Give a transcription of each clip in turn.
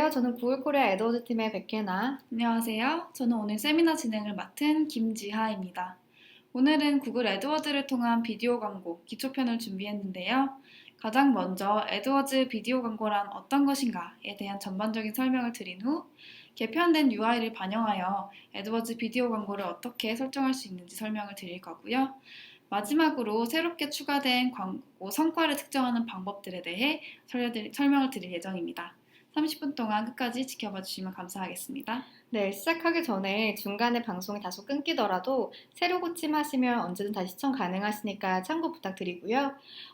안녕하세요. 저는 구글 코리아 애드워즈 팀의 백혜나. 안녕하세요. 저는 오늘 세미나 진행을 맡은 김지하입니다. 오늘은 구글 애드워즈를 통한 비디오 광고 기초편을 준비했는데요. 가장 먼저 애드워즈 비디오 광고란 어떤 것인가에 대한 전반적인 설명을 드린 후 개편된 UI를 반영하여 애드워즈 비디오 광고를 어떻게 설정할 수 있는지 설명을 드릴 거고요. 마지막으로 새롭게 추가된 광고 성과를 측정하는 방법들에 대해 설명을 드릴 예정입니다. 30분 동안 끝까지 지켜봐 주시면 감사하겠습니다. 네, 시작하기 전에 중간에 방송이 다소 끊기더라도 새로 고침하시면 언제든 다시 시청 가능하시니까 참고 부탁드리고요.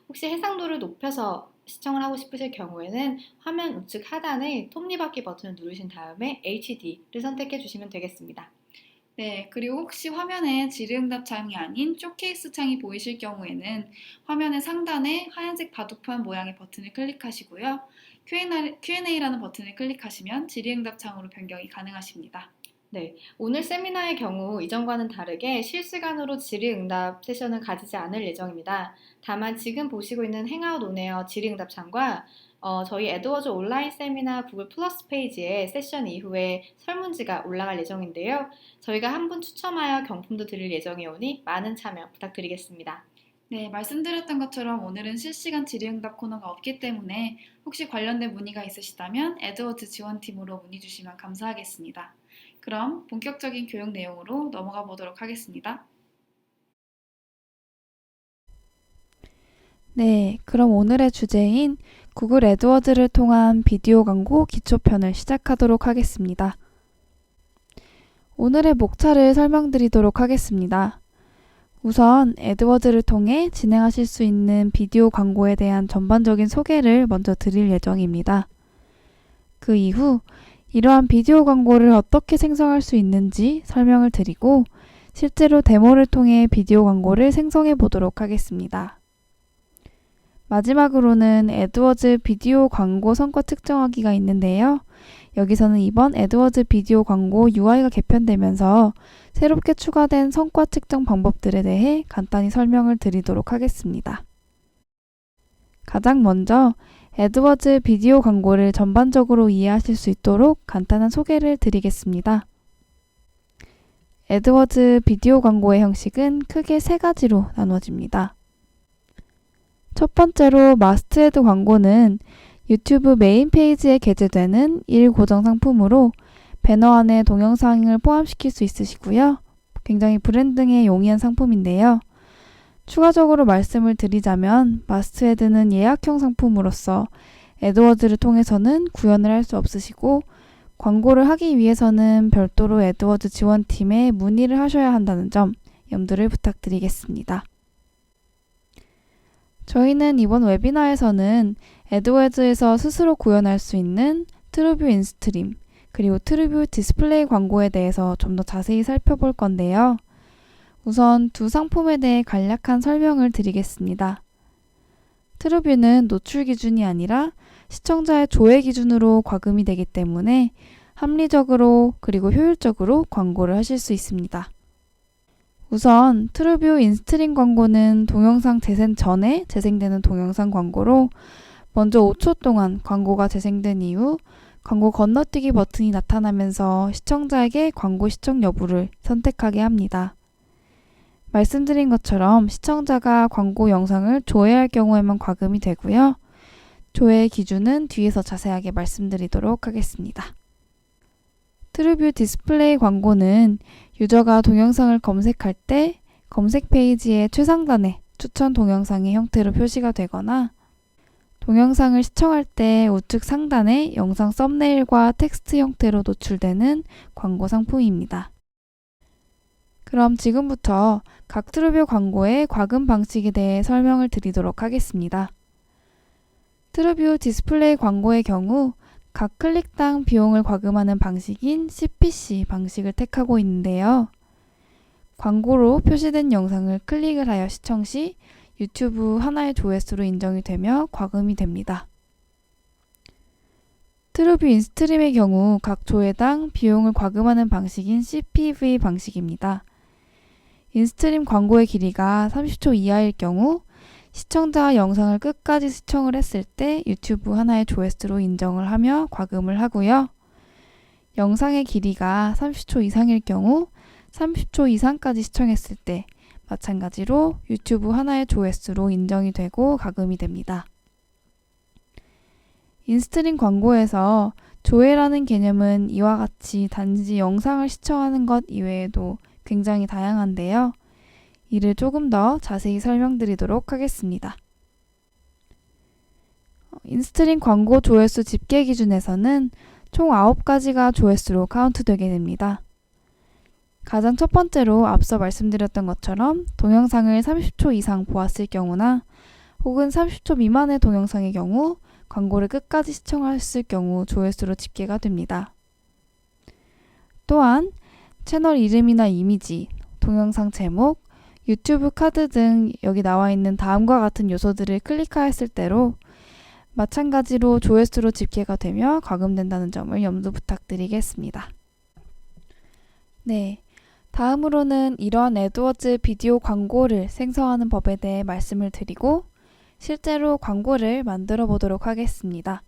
혹시 해상도를 높여서 시청을 하고 싶으실 경우에는 화면 우측 하단의 톱니바퀴 버튼을 누르신 다음에 HD를 선택해 주시면 되겠습니다. 네, 그리고 혹시 화면에 질의응답 창이 아닌 쇼케이스 창이 보이실 경우에는 화면의 상단에 하얀색 바둑판 모양의 버튼을 클릭하시고요. Q&A라는 버튼을 클릭하시면 질의응답 창으로 변경이 가능하십니다. 네, 오늘 세미나의 경우 이전과는 다르게 실시간으로 질의응답 세션을 가지지 않을 예정입니다. 다만 지금 보시고 있는 행아웃 온에어 질의응답 창과 저희 애드워즈 온라인 세미나 구글 플러스 페이지에 세션 이후에 설문지가 올라갈 예정인데요. 저희가 한 분 추첨하여 경품도 드릴 예정이 오니 많은 참여 부탁드리겠습니다. 네, 말씀드렸던 것처럼 오늘은 실시간 질의응답 코너가 없기 때문에 혹시 관련된 문의가 있으시다면 애드워즈 지원팀으로 문의 주시면 감사하겠습니다. 그럼 본격적인 교육 내용으로 넘어가 보도록 하겠습니다. 네, 그럼 오늘의 주제인 구글 애드워즈를 통한 비디오 광고 기초편을 시작하도록 하겠습니다. 오늘의 목차를 설명드리도록 하겠습니다. 우선 애드워즈를 통해 진행하실 수 있는 비디오 광고에 대한 전반적인 소개를 먼저 드릴 예정입니다. 그 이후 이러한 비디오 광고를 어떻게 생성할 수 있는지 설명을 드리고 실제로 데모를 통해 비디오 광고를 생성해 보도록 하겠습니다. 마지막으로는 애드워즈 비디오 광고 성과 측정하기가 있는데요. 여기서는 이번 애드워즈 비디오 광고 UI가 개편되면서 새롭게 추가된 성과 측정 방법들에 대해 간단히 설명을 드리도록 하겠습니다. 가장 먼저 애드워즈 비디오 광고를 전반적으로 이해하실 수 있도록 간단한 소개를 드리겠습니다. 애드워즈 비디오 광고의 형식은 크게 세 가지로 나눠집니다. 첫 번째로 마스트헤드 광고는 유튜브 메인 페이지에 게재되는 1고정 상품으로 배너 안에 동영상을 포함시킬 수 있으시고요. 굉장히 브랜딩에 용이한 상품인데요. 추가적으로 말씀을 드리자면 마스트헤드는 예약형 상품으로서 애드워즈를 통해서는 구현을 할 수 없으시고 광고를 하기 위해서는 별도로 애드워즈 지원팀에 문의를 하셔야 한다는 점 염두를 부탁드리겠습니다. 저희는 이번 웨비나에서는 애드워즈에서 스스로 구현할 수 있는 트루뷰 인스트림 그리고 트루뷰 디스플레이 광고에 대해서 좀 더 자세히 살펴볼 건데요. 우선 두 상품에 대해 간략한 설명을 드리겠습니다. 트루뷰는 노출 기준이 아니라 시청자의 조회 기준으로 과금이 되기 때문에 합리적으로 그리고 효율적으로 광고를 하실 수 있습니다. 우선 트루뷰 인스트림 광고는 동영상 재생 전에 재생되는 동영상 광고로 먼저 5초 동안 광고가 재생된 이후 광고 건너뛰기 버튼이 나타나면서 시청자에게 광고 시청 여부를 선택하게 합니다. 말씀드린 것처럼 시청자가 광고 영상을 조회할 경우에만 과금이 되고요. 조회 기준은 뒤에서 자세하게 말씀드리도록 하겠습니다. 트루뷰 디스플레이 광고는 유저가 동영상을 검색할 때 검색 페이지의 최상단에 추천 동영상의 형태로 표시가 되거나 동영상을 시청할 때 우측 상단에 영상 썸네일과 텍스트 형태로 노출되는 광고 상품입니다. 그럼 지금부터 각 트루뷰 광고의 과금 방식에 대해 설명을 드리도록 하겠습니다. 트루뷰 디스플레이 광고의 경우 각 클릭당 비용을 과금하는 방식인 CPC 방식을 택하고 있는데요. 광고로 표시된 영상을 클릭을 하여 시청 시 유튜브 하나의 조회수로 인정이 되며 과금이 됩니다. 트루뷰 인스트림의 경우 각 조회당 비용을 과금하는 방식인 CPV 방식입니다. 인스트림 광고의 길이가 30초 이하일 경우 시청자가 영상을 끝까지 시청을 했을 때 유튜브 하나의 조회수로 인정을 하며 과금을 하고요. 영상의 길이가 30초 이상일 경우 30초 이상까지 시청했을 때 마찬가지로 유튜브 하나의 조회수로 인정이 되고 과금이 됩니다. 인스트림 광고에서 조회라는 개념은 이와 같이 단지 영상을 시청하는 것 이외에도 굉장히 다양한데요. 이를 조금 더 자세히 설명드리도록 하겠습니다. 인스트림 광고 조회수 집계 기준에서는 총 9가지가 조회수로 카운트되게 됩니다. 가장 첫 번째로 앞서 말씀드렸던 것처럼 동영상을 30초 이상 보았을 경우나 혹은 30초 미만의 동영상의 경우 광고를 끝까지 시청하셨을 경우 조회수로 집계가 됩니다. 또한 채널 이름이나 이미지, 동영상 제목, 유튜브 카드 등 여기 나와 있는 다음과 같은 요소들을 클릭하였을 때로 마찬가지로 조회수로 집계가 되며 과금된다는 점을 염두 부탁드리겠습니다. 네, 다음으로는 이러한 애드워즈 비디오 광고를 생성하는 법에 대해 말씀을 드리고 실제로 광고를 만들어 보도록 하겠습니다.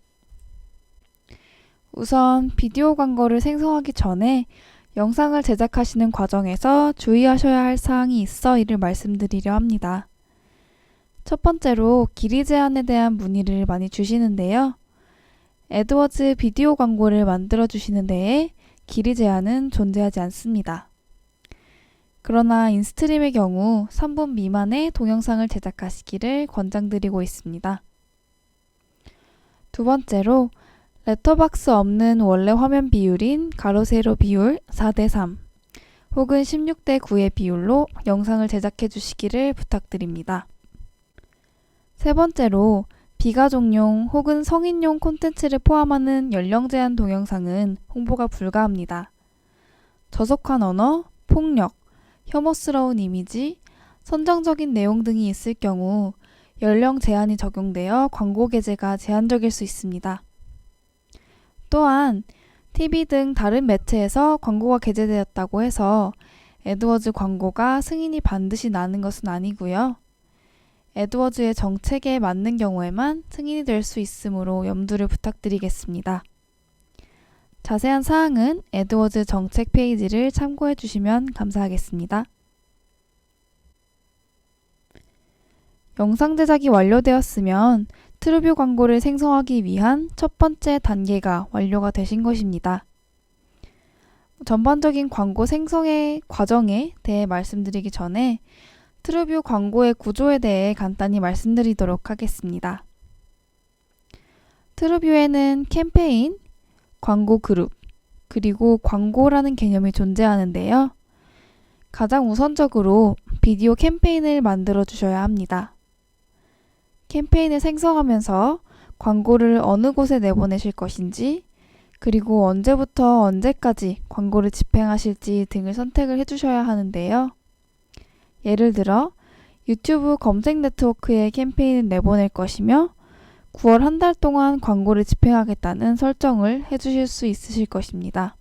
우선 비디오 광고를 생성하기 전에 영상을 제작하시는 과정에서 주의하셔야 할 사항이 있어 이를 말씀드리려 합니다. 첫 번째로 길이 제한에 대한 문의를 많이 주시는데요. 애드워즈 비디오 광고를 만들어 주시는 데에 길이 제한은 존재하지 않습니다. 그러나 인스트림의 경우 3분 미만의 동영상을 제작하시기를 권장드리고 있습니다. 두 번째로 레터박스 없는 원래 화면 비율인 가로 세로 비율 4:3 혹은 16:9의 비율로 영상을 제작해 주시기를 부탁드립니다. 세 번째로 비가족용 혹은 성인용 콘텐츠를 포함하는 연령 제한 동영상은 홍보가 불가합니다. 저속한 언어, 폭력, 혐오스러운 이미지, 선정적인 내용 등이 있을 경우 연령 제한이 적용되어 광고 게재가 제한적일 수 있습니다. 또한 TV 등 다른 매체에서 광고가 게재되었다고 해서 애드워즈 광고가 승인이 반드시 나는 것은 아니고요. 애드워즈의 정책에 맞는 경우에만 승인이 될 수 있으므로 염두를 부탁드리겠습니다. 자세한 사항은 애드워즈 정책 페이지를 참고해 주시면 감사하겠습니다. 영상 제작이 완료되었으면 트루뷰 광고를 생성하기 위한 첫 번째 단계가 완료가 되신 것입니다. 전반적인 광고 생성의 과정에 대해 말씀드리기 전에 트루뷰 광고의 구조에 대해 간단히 말씀드리도록 하겠습니다. 트루뷰에는 캠페인, 광고 그룹, 그리고 광고라는 개념이 존재하는데요. 가장 우선적으로 비디오 캠페인을 만들어 주셔야 합니다. 캠페인을 생성하면서 광고를 어느 곳에 내보내실 것인지, 그리고 언제부터 언제까지 광고를 집행하실지 등을 선택을 해주셔야 하는데요. 예를 들어 유튜브 검색 네트워크에 캠페인을 내보낼 것이며 9월 한 달 동안 광고를 집행하겠다는 설정을 해주실 수 있으실 것입니다.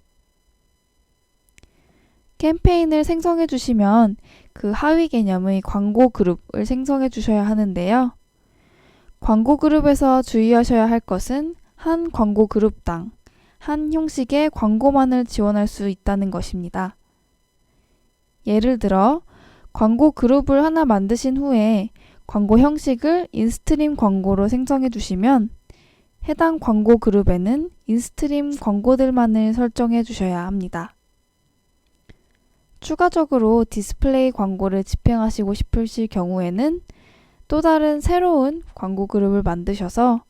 캠페인을 생성해 주시면 그 하위 개념의 광고 그룹을 생성해 주셔야 하는데요. 광고 그룹에서 주의하셔야 할 것은 한 광고 그룹당 한 형식의 광고만을 지원할 수 있다는 것입니다. 예를 들어 광고 그룹을 하나 만드신 후에 광고 형식을 인스트림 광고로 생성해 주시면 해당 광고 그룹에는 인스트림 광고들만을 설정해 주셔야 합니다. 추가적으로 디스플레이 광고를 집행하시고 싶으실 경우에는 또 다른 새로운 광고 그룹을 만드셔서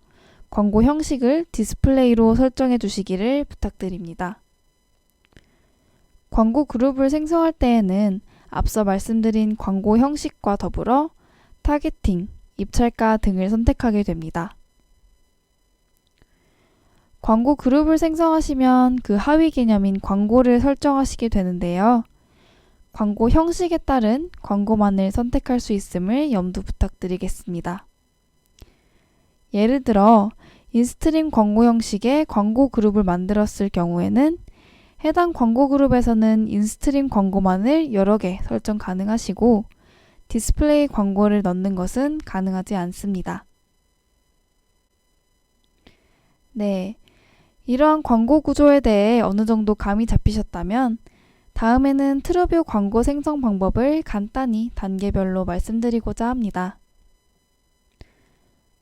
광고 형식을 디스플레이로 설정해 주시기를 부탁드립니다. 광고 그룹을 생성할 때에는 앞서 말씀드린 광고 형식과 더불어 타겟팅, 입찰가 등을 선택하게 됩니다. 광고 그룹을 생성하시면 그 하위 개념인 광고를 설정하시게 되는데요. 광고 형식에 따른 광고만을 선택할 수 있음을 염두 부탁드리겠습니다. 예를 들어 인스트림 광고 형식의 광고 그룹을 만들었을 경우에는 해당 광고 그룹에서는 인스트림 광고만을 여러 개 설정 가능하시고 디스플레이 광고를 넣는 것은 가능하지 않습니다. 네, 이러한 광고 구조에 대해 어느 정도 감이 잡히셨다면 다음에는 트루뷰 광고 생성 방법을 간단히 단계별로 말씀드리고자 합니다.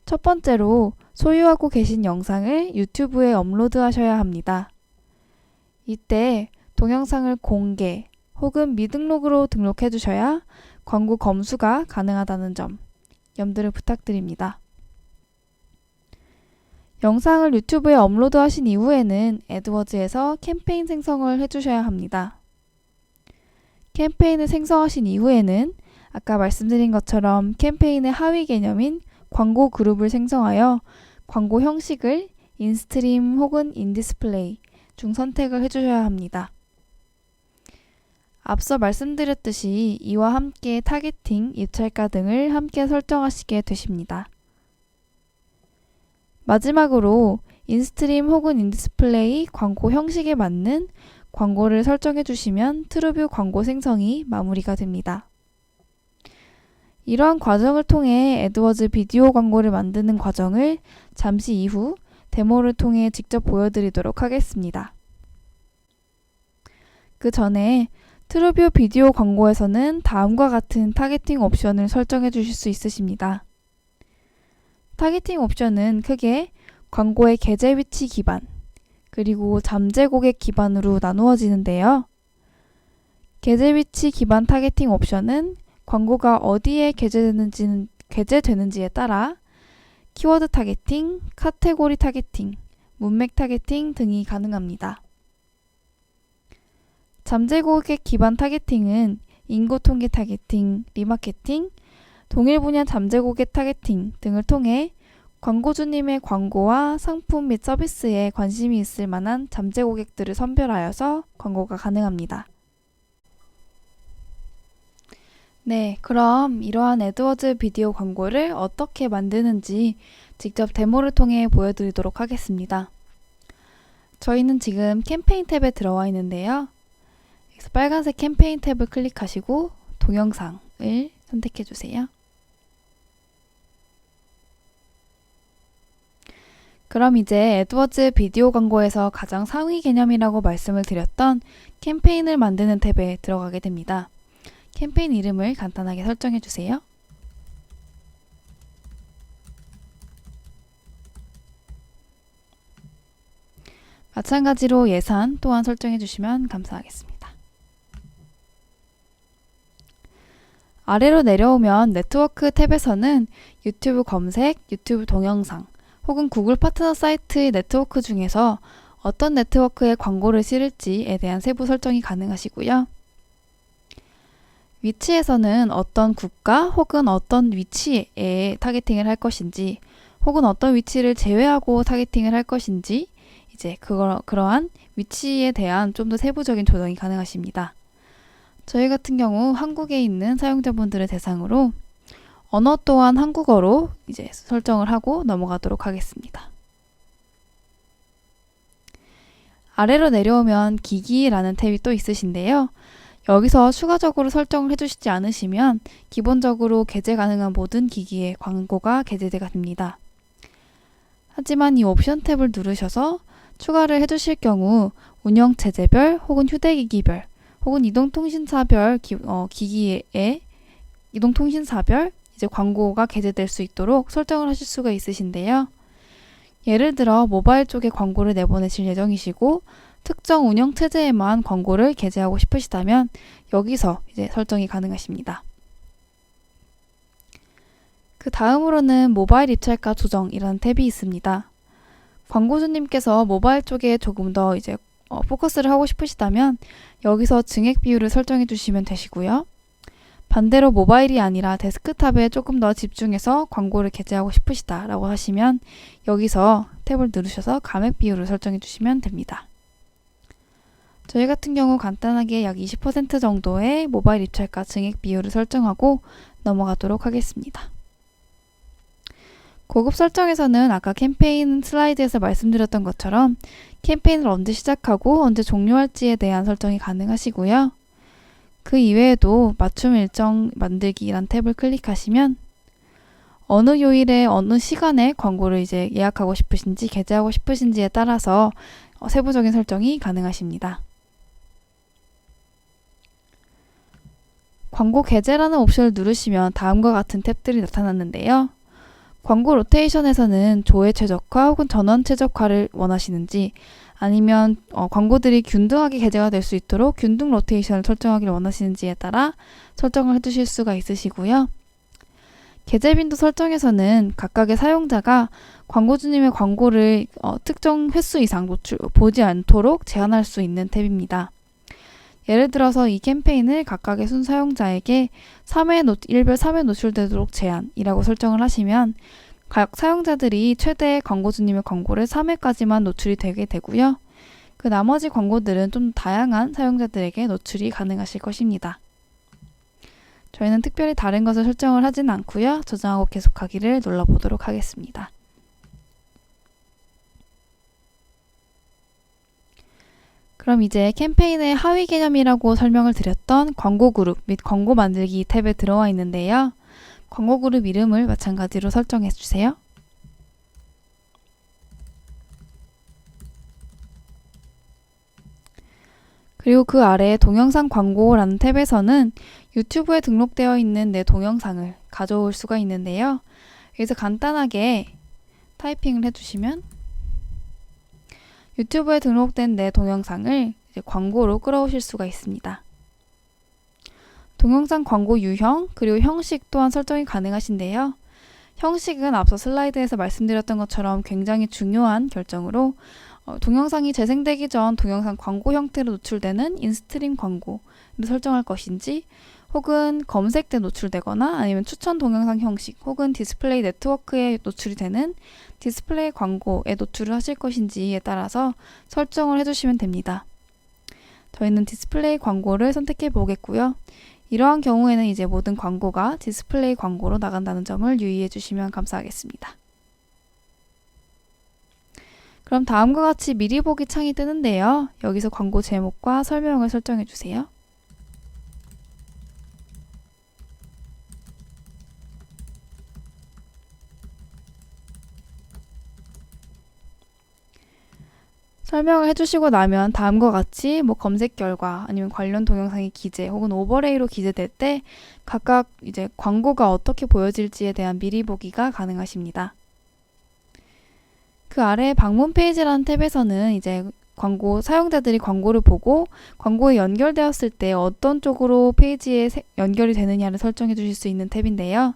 첫 번째로 소유하고 계신 영상을 유튜브에 업로드하셔야 합니다. 이때 동영상을 공개 혹은 미등록으로 등록해 주셔야 광고 검수가 가능하다는 점 염두를 부탁드립니다. 영상을 유튜브에 업로드하신 이후에는 애드워즈에서 캠페인 생성을 해주셔야 합니다. 캠페인을 생성하신 이후에는 아까 말씀드린 것처럼 캠페인의 하위 개념인 광고 그룹을 생성하여 광고 형식을 인스트림 혹은 인디스플레이 중 선택을 해주셔야 합니다. 앞서 말씀드렸듯이 이와 함께 타겟팅, 입찰가 등을 함께 설정하시게 되십니다. 마지막으로 인스트림 혹은 인디스플레이 광고 형식에 맞는 광고를 설정해 주시면 트루뷰 광고 생성이 마무리가 됩니다. 이러한 과정을 통해 애드워즈 비디오 광고를 만드는 과정을 잠시 이후 데모를 통해 직접 보여드리도록 하겠습니다. 그 전에 트루뷰 비디오 광고에서는 다음과 같은 타겟팅 옵션을 설정해 주실 수 있으십니다. 타겟팅 옵션은 크게 광고의 게재 위치 기반, 그리고 잠재 고객 기반으로 나누어지는데요. 게재 위치 기반 타겟팅 옵션은 광고가 어디에 게재되는지에 따라 키워드 타겟팅, 카테고리 타겟팅, 문맥 타겟팅 등이 가능합니다. 잠재 고객 기반 타겟팅은 인구 통계 타겟팅, 리마케팅, 동일 분야 잠재 고객 타겟팅 등을 통해 광고주님의 광고와 상품 및 서비스에 관심이 있을 만한 잠재 고객들을 선별하여서 광고가 가능합니다. 네, 그럼 이러한 애드워즈 비디오 광고를 어떻게 만드는지 직접 데모를 통해 보여드리도록 하겠습니다. 저희는 지금 캠페인 탭에 들어와 있는데요. 여기서 빨간색 캠페인 탭을 클릭하시고 동영상을 선택해 주세요. 그럼 이제 애드워즈 비디오 광고에서 가장 상위 개념이라고 말씀을 드렸던 캠페인을 만드는 탭에 들어가게 됩니다. 캠페인 이름을 간단하게 설정해 주세요. 마찬가지로 예산 또한 설정해 주시면 감사하겠습니다. 아래로 내려오면 네트워크 탭에서는 유튜브 검색, 유튜브 동영상, 혹은 구글 파트너 사이트의 네트워크 중에서 어떤 네트워크에 광고를 실을지에 대한 세부 설정이 가능하시고요. 위치에서는 어떤 국가 혹은 어떤 위치에 타겟팅을 할 것인지 혹은 어떤 위치를 제외하고 타겟팅을 할 것인지 이제 그러한 위치에 대한 좀 더 세부적인 조정이 가능하십니다. 저희 같은 경우 한국에 있는 사용자분들을 대상으로 언어 또한 한국어로 이제 설정을 하고 넘어가도록 하겠습니다. 아래로 내려오면 기기라는 탭이 또 있으신데요. 여기서 추가적으로 설정을 해주시지 않으시면 기본적으로 게재 가능한 모든 기기에 광고가 게재가 됩니다. 하지만 이 옵션 탭을 누르셔서 추가를 해주실 경우 운영체제별 혹은 휴대기기별 혹은 이동통신사별 기기에 이동통신사별 이제 광고가 게재될 수 있도록 설정을 하실 수가 있으신데요. 예를 들어 모바일 쪽에 광고를 내보내실 예정이시고 특정 운영체제에만 광고를 게재하고 싶으시다면 여기서 이제 설정이 가능하십니다. 그 다음으로는 모바일 입찰가 조정이라는 탭이 있습니다. 광고주님께서 모바일 쪽에 조금 더 이제 포커스를 하고 싶으시다면 여기서 증액 비율을 설정해 주시면 되시고요. 반대로 모바일이 아니라 데스크탑에 조금 더 집중해서 광고를 게재하고 싶으시다 라고 하시면 여기서 탭을 누르셔서 감액 비율을 설정해 주시면 됩니다. 저희 같은 경우 간단하게 약 20% 정도의 모바일 입찰가 증액 비율을 설정하고 넘어가도록 하겠습니다. 고급 설정에서는 아까 캠페인 슬라이드에서 말씀드렸던 것처럼 캠페인을 언제 시작하고 언제 종료할지에 대한 설정이 가능하시고요. 그 이외에도 맞춤 일정 만들기란 탭을 클릭하시면 어느 요일에 어느 시간에 광고를 이제 예약하고 싶으신지 게재하고 싶으신지에 따라서 세부적인 설정이 가능하십니다. 광고 게재라는 옵션을 누르시면 다음과 같은 탭들이 나타났는데요. 광고 로테이션에서는 조회 최적화 혹은 전원 최적화를 원하시는지 아니면 광고들이 균등하게 게재가 될 수 있도록 균등 로테이션을 설정하기를 원하시는지에 따라 설정을 해주실 수가 있으시고요. 게재 빈도 설정에서는 각각의 사용자가 광고주님의 광고를 특정 횟수 이상 보지 않도록 제한할 수 있는 탭입니다. 예를 들어서 이 캠페인을 각각의 순 사용자에게 일별 3회 노출되도록 제한이라고 설정을 하시면 각 사용자들이 최대 광고주님의 광고를 3회까지만 노출이 되게 되고요. 그 나머지 광고들은 좀 다양한 사용자들에게 노출이 가능하실 것입니다. 저희는 특별히 다른 것을 설정을 하진 않고요. 저장하고 계속하기를 눌러보도록 하겠습니다. 그럼 이제 캠페인의 하위 개념이라고 설명을 드렸던 광고 그룹 및 광고 만들기 탭에 들어와 있는데요. 광고 그룹 이름을 마찬가지로 설정해 주세요. 그리고 그 아래 동영상 광고라는 탭에서는 유튜브에 등록되어 있는 내 동영상을 가져올 수가 있는데요. 여기서 간단하게 타이핑을 해주시면 유튜브에 등록된 내 동영상을 이제 광고로 끌어오실 수가 있습니다. 동영상 광고 유형 그리고 형식 또한 설정이 가능하신데요. 형식은 앞서 슬라이드에서 말씀드렸던 것처럼 굉장히 중요한 결정으로 동영상이 재생되기 전 동영상 광고 형태로 노출되는 인스트림 광고를 설정할 것인지 혹은 검색 때 노출되거나 아니면 추천 동영상 형식 혹은 디스플레이 네트워크에 노출이 되는 디스플레이 광고에 노출을 하실 것인지에 따라서 설정을 해주시면 됩니다. 저희는 디스플레이 광고를 선택해 보겠고요. 이러한 경우에는 이제 모든 광고가 디스플레이 광고로 나간다는 점을 유의해 주시면 감사하겠습니다. 그럼 다음과 같이 미리 보기 창이 뜨는데요. 여기서 광고 제목과 설명을 설정해 주세요. 설명을 해주시고 나면 다음과 같이 검색 결과 아니면 관련 동영상이 기재 혹은 오버레이로 기재될 때 각각 이제 광고가 어떻게 보여질지에 대한 미리 보기가 가능하십니다. 그 아래 방문 페이지라는 탭에서는 이제 사용자들이 광고를 보고 광고에 연결되었을 때 어떤 쪽으로 페이지에 연결이 되느냐를 설정해 주실 수 있는 탭인데요.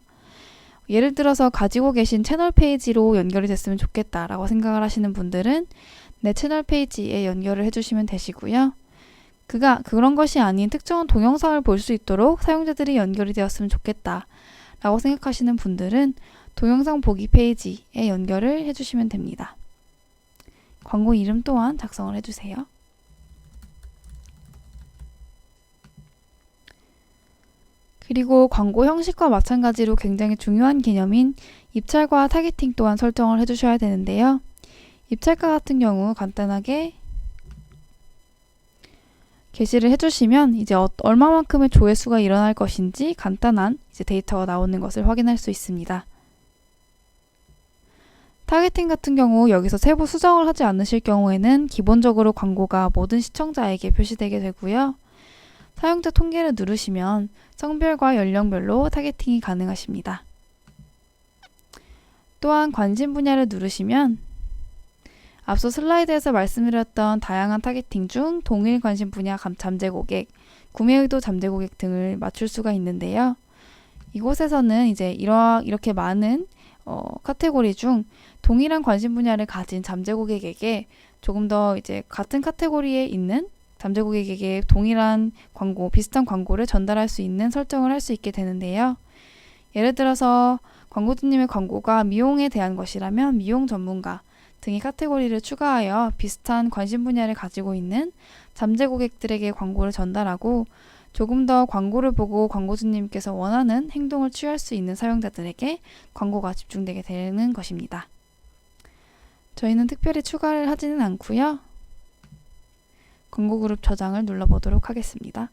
예를 들어서 가지고 계신 채널 페이지로 연결이 됐으면 좋겠다라고 생각을 하시는 분들은 내 채널 페이지에 연결을 해주시면 되시고요. 그런 것이 아닌 특정한 동영상을 볼 수 있도록 사용자들이 연결이 되었으면 좋겠다 라고 생각하시는 분들은 동영상 보기 페이지에 연결을 해주시면 됩니다. 광고 이름 또한 작성을 해주세요. 그리고 광고 형식과 마찬가지로 굉장히 중요한 개념인 입찰과 타겟팅 또한 설정을 해주셔야 되는데요. 입찰가 같은 경우 간단하게 게시를 해주시면 이제 얼마만큼의 조회수가 일어날 것인지 간단한 이제 데이터가 나오는 것을 확인할 수 있습니다. 타겟팅 같은 경우 여기서 세부 수정을 하지 않으실 경우에는 기본적으로 광고가 모든 시청자에게 표시되게 되고요. 사용자 통계를 누르시면 성별과 연령별로 타겟팅이 가능하십니다. 또한 관심 분야를 누르시면 앞서 슬라이드에서 말씀드렸던 다양한 타겟팅 중 동일 관심 분야 잠재 고객, 구매 의도 잠재 고객 등을 맞출 수가 있는데요. 이곳에서는 이제 이렇게 많은 카테고리 중 동일한 관심 분야를 가진 잠재 고객에게 조금 더 이제 같은 카테고리에 있는 잠재 고객에게 동일한 광고, 비슷한 광고를 전달할 수 있는 설정을 할 수 있게 되는데요. 예를 들어서 광고주님의 광고가 미용에 대한 것이라면 미용 전문가 등의 카테고리를 추가하여 비슷한 관심 분야를 가지고 있는 잠재 고객들에게 광고를 전달하고 조금 더 광고를 보고 광고주님께서 원하는 행동을 취할 수 있는 사용자들에게 광고가 집중되게 되는 것입니다. 저희는 특별히 추가를 하지는 않고요. 광고 그룹 저장을 눌러보도록 하겠습니다.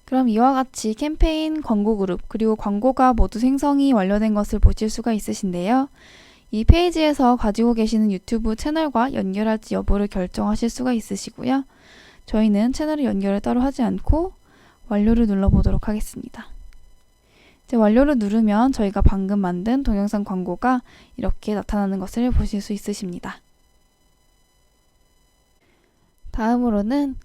그럼 이와 같이 캠페인, 광고 그룹, 그리고 광고가 모두 생성이 완료된 것을 보실 수가 있으신데요. 이 페이지에서 가지고 계시는 유튜브 채널과 연결할지 여부를 결정하실 수가 있으시고요. 저희는 채널을 연결을 따로 하지 않고 완료를 눌러보도록 하겠습니다. 이제 완료를 누르면 저희가 방금 만든 동영상 광고가 이렇게 나타나는 것을 보실 수 있으십니다. 다음으로는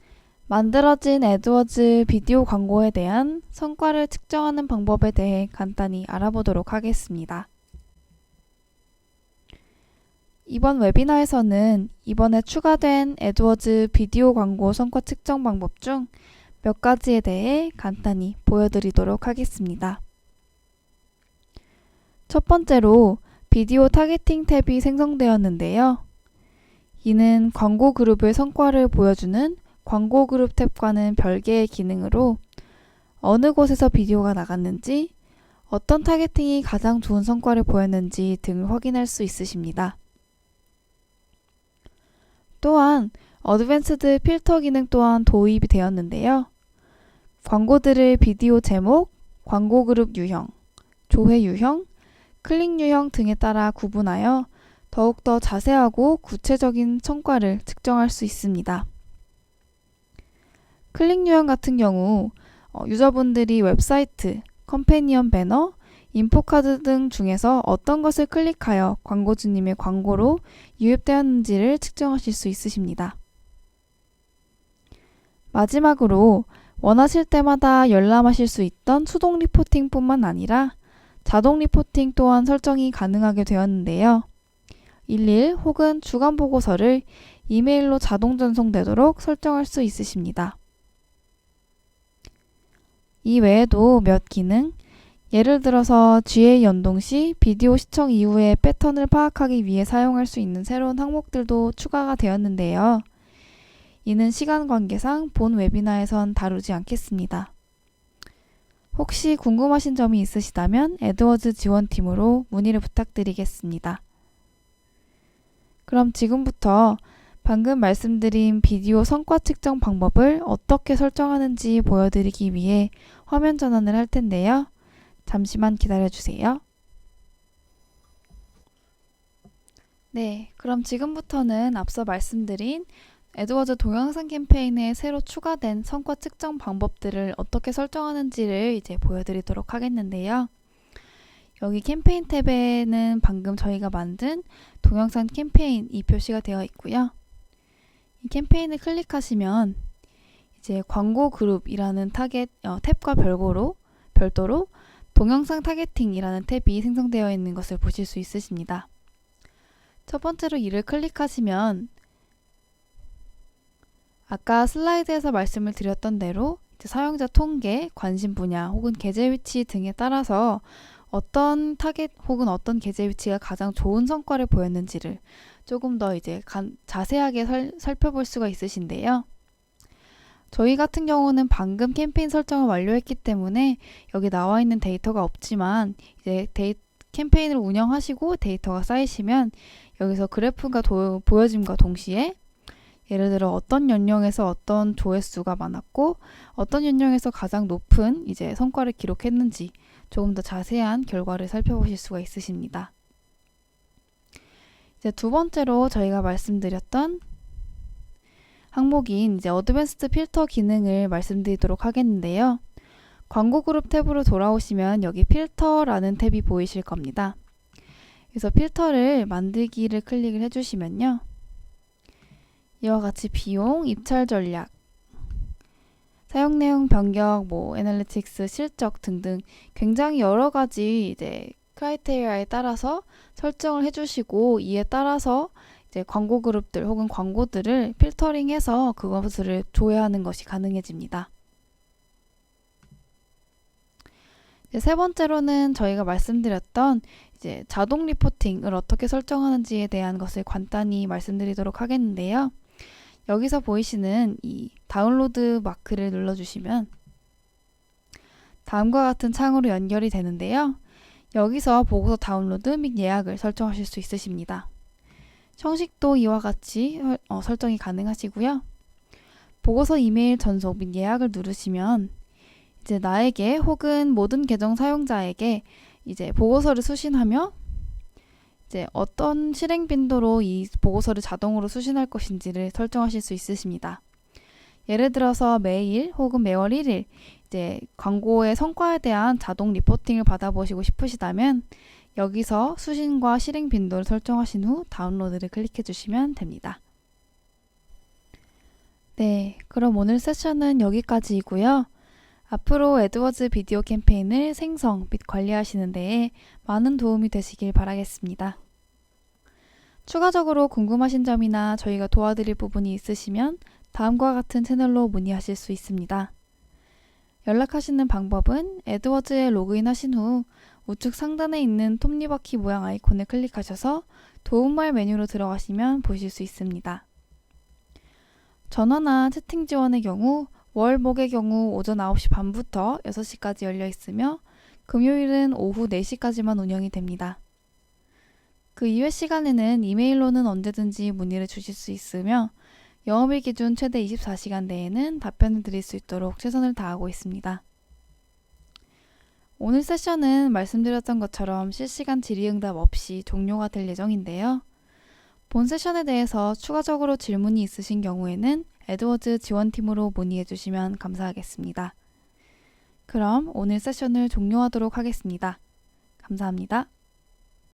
만들어진 애드워즈 비디오 광고에 대한 성과를 측정하는 방법에 대해 간단히 알아보도록 하겠습니다. 이번 웨비나에서는 이번에 추가된 애드워즈 비디오 광고 성과 측정 방법 중 몇 가지에 대해 간단히 보여드리도록 하겠습니다. 첫 번째로 비디오 타겟팅 탭이 생성되었는데요. 이는 광고 그룹의 성과를 보여주는 광고 그룹 탭과는 별개의 기능으로 어느 곳에서 비디오가 나갔는지, 어떤 타겟팅이 가장 좋은 성과를 보였는지 등을 확인할 수 있으십니다. 또한 어드밴스드 필터 기능 또한 도입이 되었는데요. 광고들을 비디오 제목, 광고 그룹 유형, 조회 유형, 클릭 유형 등에 따라 구분하여 더욱더 자세하고 구체적인 성과를 측정할 수 있습니다. 클릭 유형 같은 경우 유저분들이 웹사이트, 컴패니언 배너, 인포카드 등 중에서 어떤 것을 클릭하여 광고주님의 광고로 유입되었는지를 측정하실 수 있으십니다. 마지막으로 원하실 때마다 열람하실 수 있던 수동 리포팅 뿐만 아니라 자동 리포팅 또한 설정이 가능하게 되었는데요. 일일 혹은 주간 보고서를 이메일로 자동 전송되도록 설정할 수 있으십니다. 이 외에도 몇 기능, 예를 들어서 GA 연동 시 비디오 시청 이후의 패턴을 파악하기 위해 사용할 수 있는 새로운 항목들도 추가가 되었는데요. 이는 시간 관계상 본 웨비나에선 다루지 않겠습니다. 혹시 궁금하신 점이 있으시다면 애드워즈 지원팀으로 문의를 부탁드리겠습니다. 그럼 지금부터 방금 말씀드린 비디오 성과 측정 방법을 어떻게 설정하는지 보여드리기 위해 화면 전환을 할 텐데요. 잠시만 기다려주세요. 네, 그럼 지금부터는 앞서 말씀드린 애드워즈 동영상 캠페인에 새로 추가된 성과 측정 방법들을 어떻게 설정하는지를 이제 보여드리도록 하겠는데요. 여기 캠페인 탭에는 방금 저희가 만든 동영상 캠페인이 표시가 되어 있고요. 이 캠페인을 클릭하시면 이제 광고 그룹이라는 탭과 별도로 동영상 타겟팅이라는 탭이 생성되어 있는 것을 보실 수 있으십니다. 첫 번째로 이를 클릭하시면 아까 슬라이드에서 말씀을 드렸던 대로 이제 사용자 통계, 관심 분야 혹은 게재 위치 등에 따라서 어떤 타겟 혹은 어떤 게재 위치가 가장 좋은 성과를 보였는지를 조금 더 이제 자세하게 살펴볼 수가 있으신데요. 저희 같은 경우는 방금 캠페인 설정을 완료했기 때문에 여기 나와 있는 데이터가 없지만 이제 캠페인을 운영하시고 데이터가 쌓이시면 여기서 그래프가 보여짐과 동시에 예를 들어 어떤 연령에서 어떤 조회수가 많았고 어떤 연령에서 가장 높은 이제 성과를 기록했는지 조금 더 자세한 결과를 살펴보실 수가 있으십니다. 이제 두 번째로 저희가 말씀드렸던 항목인 이제 어드밴스드 필터 기능을 말씀드리도록 하겠는데요. 광고 그룹 탭으로 돌아오시면 여기 필터라는 탭이 보이실 겁니다. 그래서 필터를 만들기를 클릭을 해주시면요. 이와 같이 비용, 입찰 전략, 사용 내용 변경, 애널리틱스, 실적 등등 굉장히 여러 가지 이제 크라이테리아에 따라서 설정을 해주시고 이에 따라서 이제 광고 그룹들 혹은 광고들을 필터링해서 그것을 조회하는 것이 가능해집니다. 이제 세 번째로는 저희가 말씀드렸던 이제 자동 리포팅을 어떻게 설정하는지에 대한 것을 간단히 말씀드리도록 하겠는데요. 여기서 보이시는 이 다운로드 마크를 눌러주시면 다음과 같은 창으로 연결이 되는데요. 여기서 보고서 다운로드 및 예약을 설정하실 수 있으십니다. 형식도 이와 같이 설정이 가능하시고요. 보고서 이메일 전송 및 예약을 누르시면 이제 나에게 혹은 모든 계정 사용자에게 이제 보고서를 수신하며 이제 어떤 실행 빈도로 이 보고서를 자동으로 수신할 것인지를 설정하실 수 있으십니다. 예를 들어서 매일 혹은 매월 1일 이제 광고의 성과에 대한 자동 리포팅을 받아보시고 싶으시다면 여기서 수신과 실행 빈도를 설정하신 후 다운로드를 클릭해 주시면 됩니다. 네, 그럼 오늘 세션은 여기까지이고요. 앞으로 에드워즈 비디오 캠페인을 생성 및 관리하시는 데에 많은 도움이 되시길 바라겠습니다. 추가적으로 궁금하신 점이나 저희가 도와드릴 부분이 있으시면 다음과 같은 채널로 문의하실 수 있습니다. 연락하시는 방법은 에드워즈에 로그인하신 후 우측 상단에 있는 톱니바퀴 모양 아이콘을 클릭하셔서 도움말 메뉴로 들어가시면 보실 수 있습니다. 전화나 채팅 지원의 경우 월목의 경우 오전 9시 반부터 6시까지 열려 있으며 금요일은 오후 4시까지만 운영이 됩니다. 그 이외 시간에는 이메일로는 언제든지 문의를 주실 수 있으며 영업일 기준 최대 24시간 내에는 답변을 드릴 수 있도록 최선을 다하고 있습니다. 오늘 세션은 말씀드렸던 것처럼 실시간 질의응답 없이 종료가 될 예정인데요. 본 세션에 대해서 추가적으로 질문이 있으신 경우에는 에드워즈 지원팀으로 문의해 주시면 감사하겠습니다. 그럼 오늘 세션을 종료하도록 하겠습니다. 감사합니다.